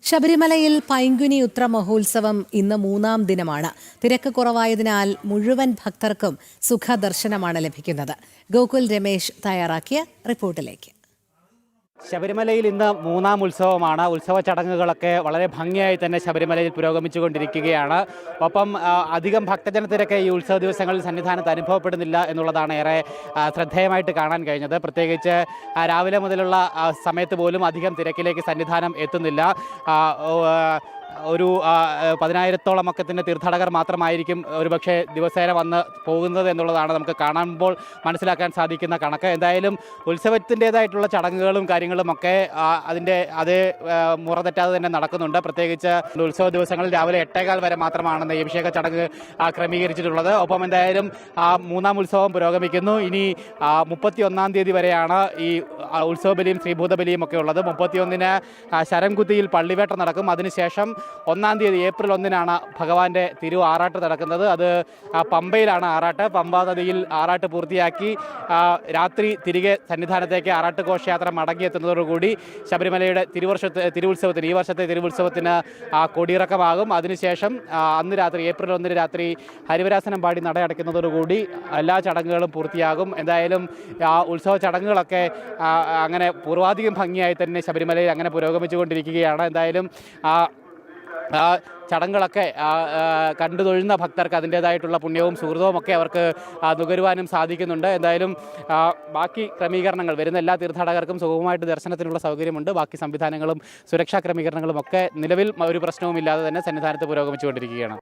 ശബരിമലയിൽ പൈങ്കുനി ഉത്ര മഹോത്സവം ഇന്ന് മൂന്നാം ദിനമാണ്. തിരക്ക് കുറവായതിനാൽ മുഴുവൻ ഭക്തർക്കും സുഖദർശനമാണ് ലഭിക്കുന്നത്. ഗോകുൽ രമേശ് തയ്യാറാക്കിയ റിപ്പോർട്ടിലേക്ക്. ശബരിമലയിൽ ഇന്ന് മൂന്നാം ഉത്സവമാണ്. ഉത്സവ ചടങ്ങുകളൊക്കെ വളരെ ഭംഗിയായി തന്നെ ശബരിമലയിൽ പുരോഗമിച്ചുകൊണ്ടിരിക്കുകയാണ്. ഒപ്പം അധികം ഭക്തജന തിരക്ക് ഈ ഉത്സവ ദിവസങ്ങളിൽ സന്നിധാനത്ത് അനുഭവപ്പെടുന്നില്ല എന്നുള്ളതാണ് ഏറെ ശ്രദ്ധേയമായിട്ട് കാണാൻ കഴിഞ്ഞത്. പ്രത്യേകിച്ച് രാവിലെ മുതലുള്ള സമയത്ത് പോലും അധികം തിരക്കിലേക്ക് സന്നിധാനം എത്തുന്നില്ല. ഒരു 10,000-ഓളം അക്കത്തിൻ്റെ തീർത്ഥാടകർ മാത്രമായിരിക്കും ഒരുപക്ഷെ ദിവസേന വന്ന് പോകുന്നത് എന്നുള്ളതാണ് നമുക്ക് കാണുമ്പോൾ മനസ്സിലാക്കാൻ സാധിക്കുന്ന കണക്ക്. എന്തായാലും ഉത്സവത്തിൻ്റേതായിട്ടുള്ള ചടങ്ങുകളും കാര്യങ്ങളുമൊക്കെ അതേ മുറ തെറ്റാതെ തന്നെ നടക്കുന്നുണ്ട്. പ്രത്യേകിച്ച് ഉത്സവ ദിവസങ്ങളിൽ രാവിലെ 8:15 വരെ മാത്രമാണ് നെയ്യഭിഷേക ചടങ്ങ് ക്രമീകരിച്ചിട്ടുള്ളത്. ഒപ്പം എന്തായാലും മൂന്നാം ഉത്സവം പുരോഗമിക്കുന്നു. ഇനി 31-ാം തീയതി വരെയാണ് ഈ ഉത്സവബലിയും ശ്രീഭൂതബലിയും ഒക്കെ ഉള്ളത്. 31-ന് ശരംകുത്തിയിൽ പള്ളിവേട്ട നടക്കും. അതിനുശേഷം 1-ാം തീയതി ഏപ്രിൽ 1-നാണ് ഭഗവാന്റെ തിരു ആറാട്ട് നടക്കുന്നത്. അത് പമ്പയിലാണ് ആറാട്ട്. പമ്പാ നദിയിൽ ആറാട്ട് പൂർത്തിയാക്കി രാത്രി തിരികെ സന്നിധാനത്തേക്ക് ആറാട്ട് ഘോഷയാത്ര മടങ്ങിയെത്തുന്നതോടുകൂടി ശബരിമലയുടെ ഈ വർഷത്തെ തിരുവുത്സവത്തിന് കൊടിയിറക്കമാകും. അതിനുശേഷം അന്ന് രാത്രി ഏപ്രിൽ 1 രാത്രി ഹരിവരാസനം പാടി നട അടയ്ക്കുന്നതോടുകൂടി എല്ലാ ചടങ്ങുകളും പൂർത്തിയാകും. എന്തായാലും ഉത്സവ ചടങ്ങുകളൊക്കെ അങ്ങനെ പൂർവാധികം ഭംഗിയായി തന്നെ ശബരിമലയിൽ അങ്ങനെ പുരോഗമിച്ചുകൊണ്ടിരിക്കുകയാണ്. എന്തായാലും ചടങ്ങുകളൊക്കെ കണ്ടു തൊഴുന്ന ഭക്തർക്ക് അതിൻ്റേതായിട്ടുള്ള പുണ്യവും സുഹൃതവും ഒക്കെ അവർക്ക് നുകരുവാനും സാധിക്കുന്നുണ്ട്. എന്തായാലും ബാക്കി ക്രമീകരണങ്ങൾ വരുന്ന എല്ലാ തീർത്ഥാടകർക്കും സുഗമമായിട്ട് ദർശനത്തിനുള്ള സൗകര്യമുണ്ട്. ബാക്കി സംവിധാനങ്ങളും സുരക്ഷാ ക്രമീകരണങ്ങളും ഒക്കെ നിലവിൽ ഒരു പ്രശ്നവുമില്ലാതെ തന്നെ സന്നിധാനത്ത് പുരോഗമിച്ചുകൊണ്ടിരിക്കുകയാണ്.